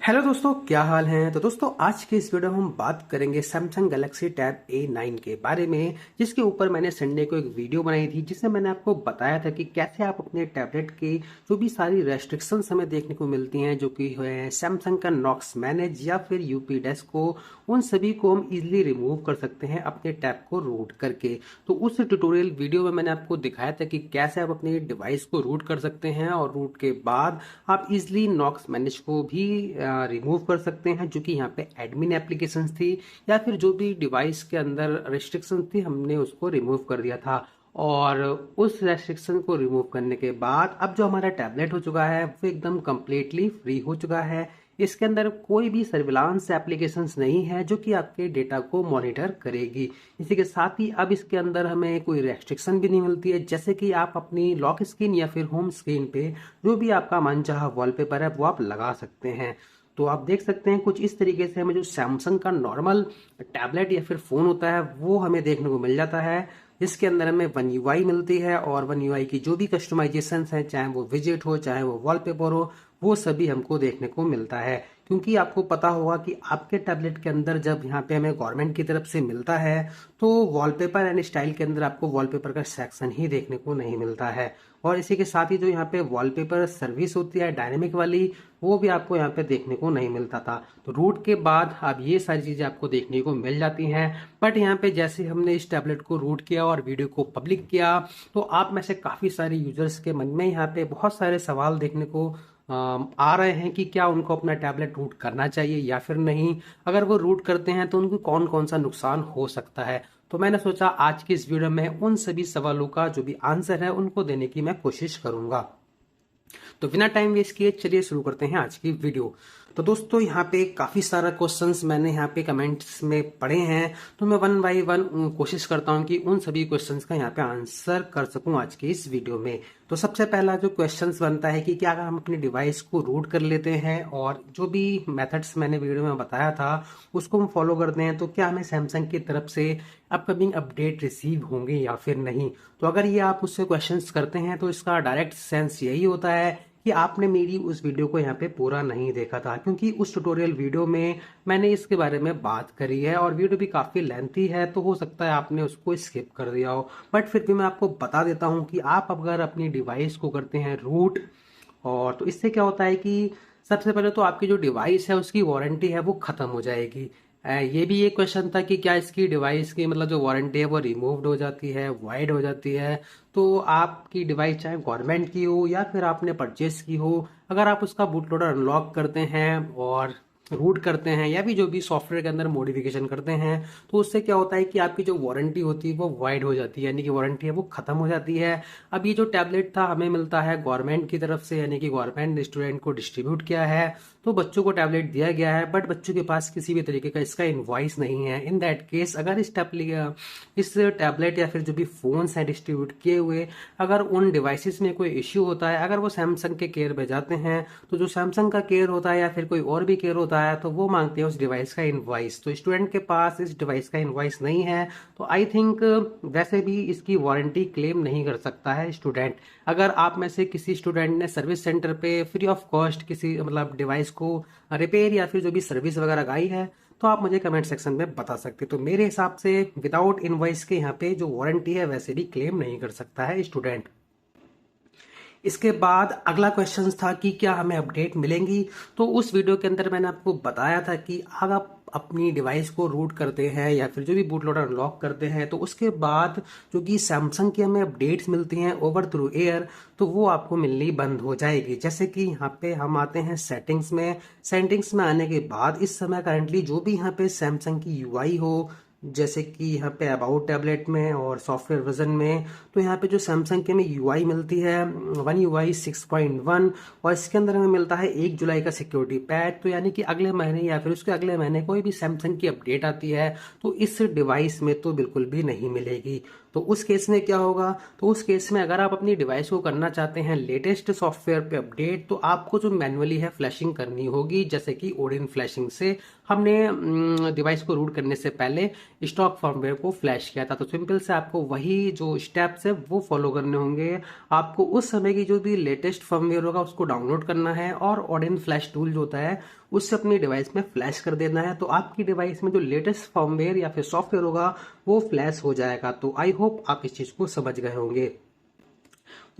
Hello दोस्तों, क्या हाल है। तो दोस्तों, आज के इस वीडियो में हम बात करेंगे सैमसंग गैलेक्सी टैब A9 के बारे में, जिसके ऊपर मैंने संडे को एक वीडियो बनाई थी जिसमें मैंने आपको बताया था कि कैसे आप अपने टैबलेट की जो भी सारी रेस्ट्रिक्शंस हमें देखने को मिलती हैं, जो कि है सैमसंग का नॉक्स मैनेज या फिर यूपी डेस्क को, उन सभी को हम इजीली रिमूव कर सकते हैं अपने टैब को रूट करके। तो उस ट्यूटोरियल वीडियो में मैंने आपको दिखाया था कि कैसे आप अपने डिवाइस को रूट कर सकते हैं और रूट के बाद आप इजीली नॉक्स मैनेज को भी रिमूव कर सकते हैं, जो कि यहाँ पे एडमिन एप्लीकेशंस थी या फिर जो भी डिवाइस के अंदर रिस्ट्रिक्शंस थी हमने उसको रिमूव कर दिया था। और उस रेस्ट्रिक्शन को रिमूव करने के बाद अब जो हमारा टैबलेट हो चुका है वो एकदम कंप्लीटली फ्री हो चुका है। इसके अंदर कोई भी सर्विलांस एप्लीकेशंस नहीं है जो कि आपके डेटा को मॉनिटर करेगी। इसी के साथ ही अब इसके अंदर हमें कोई रेस्ट्रिक्शन भी नहीं मिलती है, जैसे कि आप अपनी लॉक स्क्रीन या फिर होम स्क्रीन पे जो भी आपका मनचाहा वॉलपेपर है वो आप लगा सकते हैं। तो आप देख सकते हैं कुछ इस तरीके से हमें जो सैमसंग का नॉर्मल टैबलेट या फिर फ़ोन होता है वो हमें देखने को मिल जाता है, जिसके अंदर हमें वन यूआई मिलती है और वन यूआई की जो भी कस्टमाइजेशन हैं, चाहे वो विजेट हो चाहे वो वॉलपेपर हो, वो सभी हमको देखने को मिलता है। क्योंकि आपको पता होगा कि आपके टैबलेट के अंदर जब यहाँ पे हमें गवर्नमेंट की तरफ से मिलता है तो वॉलपेपर एंड स्टाइल के अंदर आपको वॉलपेपर का सेक्शन ही देखने को नहीं मिलता है। और इसी के साथ ही जो यहाँ पे वॉलपेपर सर्विस होती है डायनेमिक वाली, वो भी आपको यहाँ पे देखने को नहीं मिलता था। तो रूट के बाद अब ये सारी चीज़ें आपको देखने को मिल जाती हैं। बट यहाँ पे जैसे हमने इस टैबलेट को रूट किया और वीडियो को पब्लिक किया, तो आप में से काफ़ी सारे यूजर्स के मन में यहाँ पे बहुत सारे सवाल देखने को आ रहे हैं कि क्या उनको अपना टैबलेट रूट करना चाहिए या फिर नहीं। अगर वो रूट करते हैं तो उनको कौन कौन सा नुकसान हो सकता है। तो मैंने सोचा आज की इस वीडियो में उन सभी सवालों का जो भी आंसर है उनको देने की मैं कोशिश करूंगा। तो बिना टाइम वेस्ट किए चलिए शुरू करते हैं आज की वीडियो। तो दोस्तों, यहाँ पे काफ़ी सारा क्वेश्चंस मैंने यहाँ पे कमेंट्स में पढ़े हैं, तो मैं वन बाय वन कोशिश करता हूँ कि उन सभी क्वेश्चंस का यहाँ पे आंसर कर सकूँ आज की इस वीडियो में। तो सबसे पहला जो क्वेश्चंस बनता है कि क्या अगर हम अपने डिवाइस को रूट कर लेते हैं और जो भी मेथड्स मैंने वीडियो में बताया था उसको हम फॉलो करते हैं, तो क्या हमें सैमसंग की तरफ से अपकमिंग अपडेट रिसीव होंगे या फिर नहीं। तो अगर ये आप उससे क्वेश्चंस करते हैं तो इसका डायरेक्ट सेंस यही होता है कि आपने मेरी उस वीडियो को यहाँ पे पूरा नहीं देखा था, क्योंकि उस ट्यूटोरियल वीडियो में मैंने इसके बारे में बात करी है और वीडियो भी काफ़ी लेंथी है, तो हो सकता है आपने उसको स्किप कर दिया हो। बट फिर भी मैं आपको बता देता हूँ कि आप अगर अपनी डिवाइस को करते हैं रूट, और तो इससे क्या होता है कि सबसे पहले तो आपकी जो डिवाइस है उसकी वारंटी है वो ख़त्म हो जाएगी। ये भी एक क्वेश्चन था कि क्या इसकी डिवाइस की मतलब जो वारंटी है वो रिमूव्ड हो जाती है, वाइड हो जाती है। तो आपकी डिवाइस चाहे गवर्नमेंट की हो या फिर आपने परचेस की हो, अगर आप उसका बूट लोडर अनलॉक करते हैं और रूट करते हैं या भी जो भी सॉफ्टवेयर के अंदर मॉडिफिकेशन करते हैं, तो उससे क्या होता है कि आपकी जो वारंटी होती है वो वाइड हो जाती है, यानी कि वारंटी है वो खत्म हो जाती है। अब ये जो टैबलेट था हमें मिलता है गवर्नमेंट की तरफ से, यानी कि गवर्नमेंट स्टूडेंट को डिस्ट्रीब्यूट किया है, तो बच्चों को टैबलेट दिया गया है, बट बच्चों के पास किसी भी तरीके का इसका इनवॉइस नहीं है। इन दैट केस अगर इस टैबलेट या फिर जो भी फोन्स हैं डिस्ट्रीब्यूट किए हुए, अगर उन डिवाइसेस में कोई इश्यू होता है, अगर वो सैमसंग के केयर में जाते हैं, तो जो सैमसंग का केयर होता है या फिर कोई और भी केयर होता है तो वो मांगते हैं उस डिवाइस का इनवॉइस। तो स्टूडेंट के पास इस डिवाइस का इनवॉइस नहीं है, तो आई थिंक वैसे भी इसकी वारंटी क्लेम नहीं कर सकता है स्टूडेंट। अगर आप में से किसी स्टूडेंट ने सर्विस सेंटर पे फ्री ऑफ कॉस्ट किसी मतलब डिवाइस को रिपेयर या फिर जो भी सर्विस वगैरह लगाई है, तो आप मुझे कमेंट सेक्शन में बता सकते हैं। तो मेरे हिसाब से विदाउट इनवॉइस के यहाँ पे जो वारंटी है वैसे भी क्लेम नहीं कर सकता है स्टूडेंट। इसके बाद अगला क्वेश्चन था कि क्या हमें अपडेट मिलेंगी। तो उस वीडियो के अंदर मैंने आपको बताया था कि अगर आप अपनी डिवाइस को रूट करते हैं या फिर जो भी बूट लोडर अनलॉक करते हैं, तो उसके बाद जो कि सैमसंग की हमें अपडेट्स मिलती हैं ओवर थ्रू एयर, तो वो आपको मिलनी बंद हो जाएगी। जैसे कि यहाँ पे हम आते हैं सेटिंग्स में आने के बाद इस समय करंटली जो भी यहाँ पे सैमसंग की यूआई हो, जैसे कि यहाँ पे अबाउट टैबलेट में और सॉफ्टवेयर वर्जन में, तो यहाँ पे जो सैमसंग की हमें यूआई मिलती है वन यूआई 6.1, और इसके अंदर हमें मिलता है 1 जुलाई का सिक्योरिटी पैच। तो यानी कि अगले महीने या फिर उसके अगले महीने कोई भी सैमसंग की अपडेट आती है तो इस डिवाइस में तो बिल्कुल भी नहीं मिलेगी। तो उस केस में क्या होगा, तो उस केस में अगर आप अपनी डिवाइस को करना चाहते हैं लेटेस्ट सॉफ्टवेयर पे अपडेट, तो आपको जो मैनुअली है फ्लैशिंग करनी होगी, जैसे कि ओडिन फ्लैशिंग से हमने डिवाइस को रूट करने से पहले स्टॉक फर्मवेयर को फ्लैश किया था। तो सिंपल से आपको वही जो स्टेप्स है वो फॉलो करने होंगे। आपको उस समय की जो भी लेटेस्ट फर्मवेयर होगा उसको डाउनलोड करना है और ऑडियन फ्लैश टूल जो होता है उससे अपनी डिवाइस में फ्लैश कर देना है। तो आपकी डिवाइस में जो लेटेस्ट फर्मवेयर या फिर सॉफ्टवेयर होगा वो फ्लैश हो जाएगा। तो आई होप आप इस चीज को समझ गए होंगे।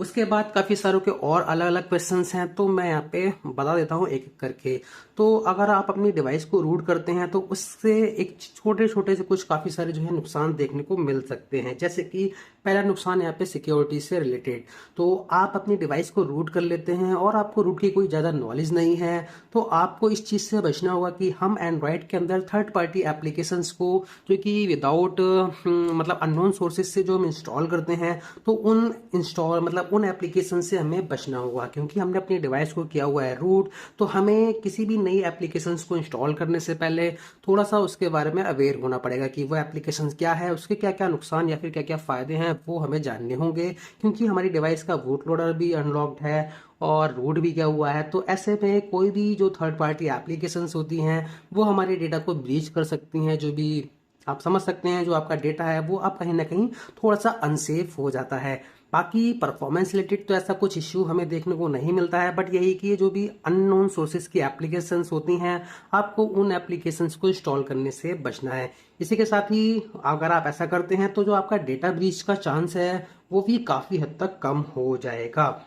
उसके बाद काफी सारों के और अलग अलग क्वेश्चंस हैं, तो मैं यहाँ पे बता देता हूँ एक एक करके। तो अगर आप अपनी डिवाइस को रूट करते हैं तो उससे एक छोटे छोटे से कुछ काफी सारे जो है नुकसान देखने को मिल सकते हैं। जैसे कि पहला नुकसान यहाँ पे सिक्योरिटी से रिलेटेड। तो आप अपनी डिवाइस को रूट कर लेते हैं और आपको रूट की कोई ज्यादा नॉलेज नहीं है, तो आपको इस चीज से बचना होगा कि हम एंड्रॉइड के अंदर थर्ड पार्टी एप्लीकेशंस को जो कि विदाउट मतलब अननोन सोर्सेज से जो हम इंस्टॉल करते हैं, तो उन इंस्टॉल मतलब उन एप्लीकेशन से हमें बचना होगा। क्योंकि हमने अपनी डिवाइस को किया हुआ है रूट, तो हमें किसी भी नई एप्लीकेशंस को इंस्टॉल करने से पहले थोड़ा सा उसके बारे में अवेयर होना पड़ेगा कि वो एप्लीकेशंस क्या है, उसके क्या क्या नुकसान या फिर क्या क्या फायदे हैं वो हमें जानने होंगे। क्योंकि हमारी डिवाइस का बूट लोडर भी अनलॉक्ड है और रूट भी किया हुआ है, तो ऐसे में कोई भी जो थर्ड पार्टी एप्लीकेशंस होती हैं वो हमारे डेटा को ब्रीच कर सकती हैं। जो भी आप समझ सकते हैं, जो आपका डेटा है वो आप कहीं ना कहीं थोड़ा सा अनसेफ हो जाता है। बाकी परफॉर्मेंस रिलेटेड तो ऐसा कुछ इश्यू हमें देखने को नहीं मिलता है, बट यही कि जो भी अननोन सोर्सेज की एप्लीकेशंस होती हैं आपको उन एप्लीकेशंस को इंस्टॉल करने से बचना है। इसी के साथ ही अगर आप ऐसा करते हैं तो जो आपका डेटा ब्रीच का चांस है वो भी काफी हद तक कम हो जाएगा।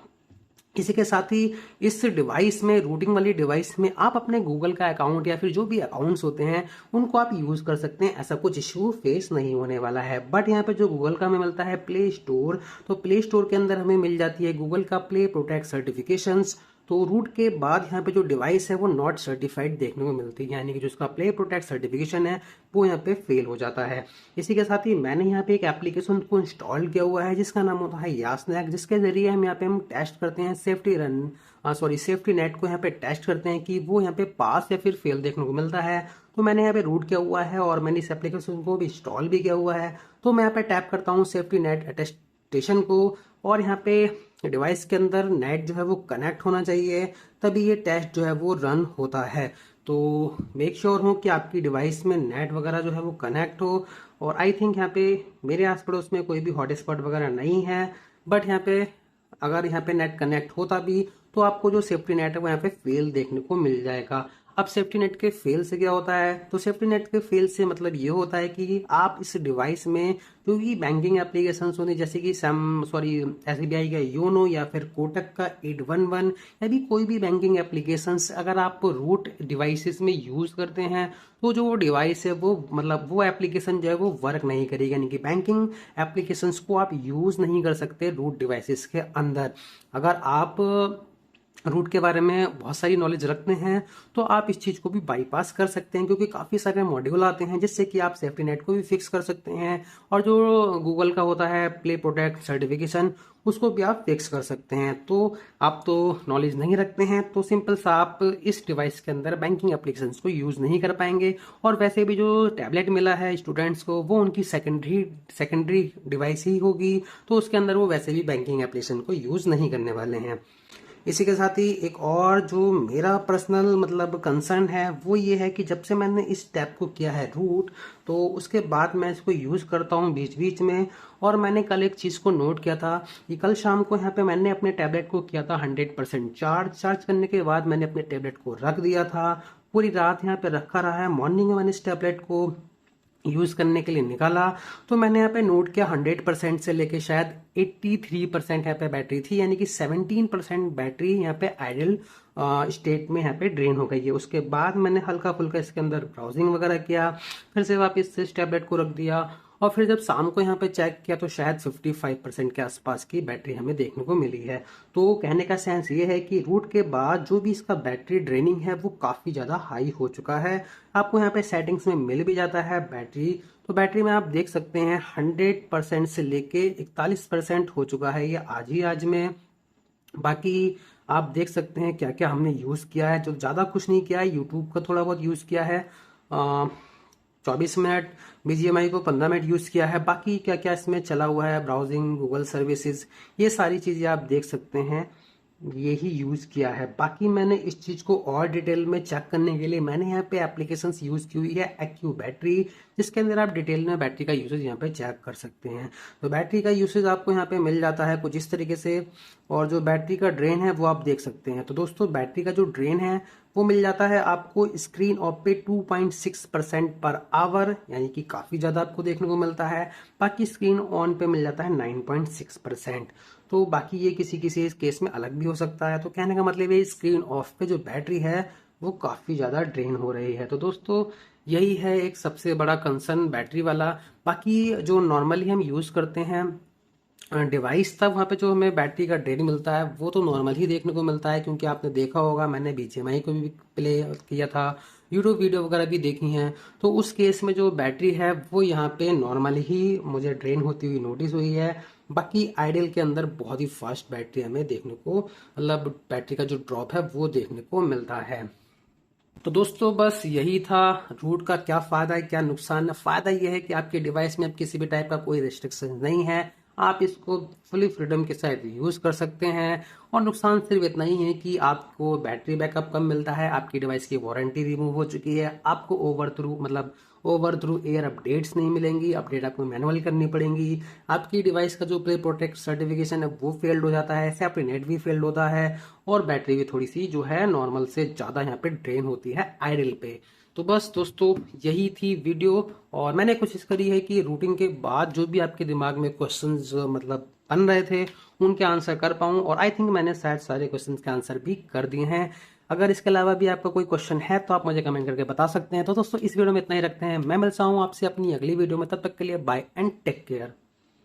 इसी के साथ ही इस डिवाइस में, रूटिंग वाली डिवाइस में, आप अपने गूगल का अकाउंट या फिर जो भी अकाउंट्स होते हैं उनको आप यूज कर सकते हैं। ऐसा कुछ इश्यू फेस नहीं होने वाला है। बट यहाँ पे जो गूगल का हमें मिलता है प्ले स्टोर, तो प्ले स्टोर के अंदर हमें मिल जाती है गूगल का प्ले प्रोटेक्ट सर्टिफिकेशंस। तो रूट के बाद यहाँ पे जो डिवाइस है वो नॉट सर्टिफाइड देखने को मिलती है, यानी कि जो इसका प्ले प्रोटेक्ट सर्टिफिकेशन है वो यहाँ पे फेल हो जाता है। इसी के साथ ही मैंने यहाँ पे एक एप्लीकेशन को इंस्टॉल किया हुआ है जिसका नाम होता है यास्नैक, जिसके जरिए हम यहाँ पे टेस्ट करते हैं सेफ्टी नेट को यहाँ पे टेस्ट करते हैं कि वो यहाँ पे पास या फिर फेल देखने को मिलता है। तो मैंने यहाँ पे रूट किया हुआ है और मैंने इस एप्लीकेशन को भी इंस्टॉल भी किया हुआ है। तो मैं यहाँ पे टैप करता हूँ सेफ्टी नेट अटेस्टेशन को, और यहाँ पे डिवाइस के अंदर नेट जो है वो कनेक्ट होना चाहिए, तभी ये टेस्ट जो है वो रन होता है। तो मेक श्योर हो कि आपकी डिवाइस में नेट वगैरह जो है वो कनेक्ट हो। और आई थिंक यहाँ पे मेरे आस पड़ोस में कोई भी हॉटस्पॉट वगैरह नहीं है, बट यहाँ पे अगर यहाँ पे नेट कनेक्ट होता भी तो आपको जो सेफ्टी नेट है वो यहाँ पे फेल देखने को मिल जाएगा। अब सेफ्टी नेट के फेल से क्या होता है, तो सेफ्टी नेट के फेल से मतलब ये होता है कि आप इस डिवाइस में जो भी बैंकिंग एप्लीकेशंस होती जैसे कि एसबीआई का योनो या फिर कोटक का 811 या भी कोई भी बैंकिंग एप्लीकेशंस अगर आप रूट डिवाइसेस में यूज करते हैं तो जो वो डिवाइस है वो मतलब वो एप्लीकेशन जो है वो वर्क नहीं करेगी, यानी कि बैंकिंग एप्लीकेशंस को आप यूज नहीं कर सकते रूट डिवाइसेस के अंदर। अगर आप रूट के बारे में बहुत सारी नॉलेज रखते हैं तो आप इस चीज को भी बाईपास कर सकते हैं, क्योंकि काफी सारे मॉड्यूल आते हैं जिससे कि आप सेफ्टी नेट को भी फिक्स कर सकते हैं और जो गूगल का होता है प्ले प्रोटेक्ट सर्टिफिकेशन उसको भी आप फिक्स कर सकते हैं। तो आप तो नॉलेज नहीं रखते हैं तो सिंपल सा आप इस डिवाइस के अंदर बैंकिंग एप्लीकेशंस को यूज नहीं कर पाएंगे। और वैसे भी जो टैबलेट मिला है स्टूडेंट्स को वो उनकी सेकेंडरी डिवाइस ही होगी, तो उसके अंदर वो वैसे भी बैंकिंग एप्लीकेशन को यूज नहीं करने वाले हैं। इसी के साथ ही एक और जो मेरा पर्सनल मतलब कंसर्न है वो ये है कि जब से मैंने इस टैब को किया है रूट, तो उसके बाद मैं इसको यूज़ करता हूँ बीच बीच में। और मैंने कल एक चीज़ को नोट किया था कि कल शाम को यहाँ पे मैंने अपने टैबलेट को किया था 100% चार्ज करने के बाद मैंने अपने टैबलेट को रख दिया था, पूरी रात यहाँ पे रखा रहा है। मॉर्निंग में मैंने इस टैबलेट को यूज करने के लिए निकाला तो मैंने यहाँ पे नोट किया 100% से लेके शायद 83% यहाँ पे बैटरी थी, यानी कि 17% बैटरी यहाँ पे आइडल स्टेट में यहाँ पे ड्रेन हो गई है। उसके बाद मैंने हल्का फुल्का इसके अंदर ब्राउजिंग वगैरह किया, फिर से वापस इस टैबलेट को रख दिया और फिर जब शाम को यहाँ पे चेक किया तो शायद 55% के आसपास की बैटरी हमें देखने को मिली है। तो कहने का सेंस ये है कि रूट के बाद जो भी इसका बैटरी ड्रेनिंग है वो काफ़ी ज़्यादा हाई हो चुका है। आपको यहाँ पे सेटिंग्स में मिल भी जाता है बैटरी, तो बैटरी में आप देख सकते हैं 100% से लेके 41% हो चुका है ये आज में। बाकी आप देख सकते हैं क्या क्या हमने यूज़ किया है, जो ज़्यादा कुछ नहीं किया है। यूट्यूब का थोड़ा बहुत यूज़ किया है 24 मिनट, BGMI को 15 मिनट यूज़ किया है। बाकी क्या क्या इसमें चला हुआ है, ब्राउजिंग, गूगल सर्विसेज, ये सारी चीज़ें आप देख सकते हैं। यही यूज़ किया है। बाकी मैंने इस चीज़ को और डिटेल में चेक करने के लिए मैंने यहाँ पे एप्लीकेशंस यूज़ की हुई है एक्यू बैटरी, जिसके अंदर आप डिटेल में बैटरी का यूसेज यहाँ पे चेक कर सकते हैं। तो बैटरी का यूसेज आपको यहाँ पे मिल जाता है कुछ इस तरीके से, और जो बैटरी का ड्रेन है वो आप देख सकते हैं। तो दोस्तों बैटरी का जो ड्रेन है वो मिल जाता है आपको स्क्रीन ऑफ पे 2.6% पर आवर, यानी कि काफ़ी ज़्यादा आपको देखने को मिलता है। बाकी स्क्रीन ऑन पे मिल जाता है 9.6%। तो बाकी ये किसी किसी केस में अलग भी हो सकता है। तो कहने का मतलब ये स्क्रीन ऑफ पे जो बैटरी है वो काफ़ी ज़्यादा ड्रेन हो रही है। तो दोस्तों यही है एक सबसे बड़ा कंसर्न बैटरी वाला। बाकी जो नॉर्मली हम यूज़ करते हैं डिवाइस, तब वहाँ पे जो हमें बैटरी का ड्रेन मिलता है वो तो नॉर्मल ही देखने को मिलता है, क्योंकि आपने देखा होगा मैंने बीजीएमआई को भी प्ले किया था, यूट्यूब वीडियो वगैरह भी देखी हैं। तो उस केस में जो बैटरी है वो यहाँ पे नॉर्मल ही मुझे ड्रेन होती हुई नोटिस हुई है। बाकी आइडियल के अंदर बहुत ही फास्ट बैटरी हमें देखने को, मतलब बैटरी का जो ड्रॉप है वो देखने को मिलता है। तो दोस्तों बस यही था, रूट का क्या फायदा है क्या नुकसान है। फायदा यह है कि आपके डिवाइस में अब किसी भी टाइप का कोई रिस्ट्रिक्शन नहीं है, आप इसको फुली फ्रीडम के साथ यूज कर सकते हैं। और नुकसान सिर्फ इतना ही है कि आपको बैटरी बैकअप कम मिलता है, आपकी डिवाइस की वारंटी रिमूव हो चुकी है, आपको ओवर थ्रू एयर अपडेट्स नहीं मिलेंगी, अपडेट आपको मैनुअल करनी पड़ेंगी। आपकी डिवाइस का जो प्ले प्रोटेक्ट सर्टिफिकेशन है वो फेल्ड हो जाता है, सेफ्टी नेट भी फेल्ड होता है, और बैटरी भी थोड़ी सी जो है नॉर्मल से ज़्यादा यहाँ पे ड्रेन होती है आइडल पे। तो बस दोस्तों यही थी वीडियो, और मैंने कोशिश करी है कि रूटिंग के बाद जो भी आपके दिमाग में क्वेश्चंस मतलब बन रहे थे उनके आंसर कर पाऊँ, और आई थिंक मैंने शायद सारे क्वेश्चंस के आंसर भी कर दिए हैं। अगर इसके अलावा भी आपका कोई क्वेश्चन है तो आप मुझे कमेंट करके बता सकते हैं। तो दोस्तों इस वीडियो में इतना ही रखते हैं, मैं मिलता हूँ आपसे अपनी अगली वीडियो में, तब तक के लिए बाय एंड टेक केयर।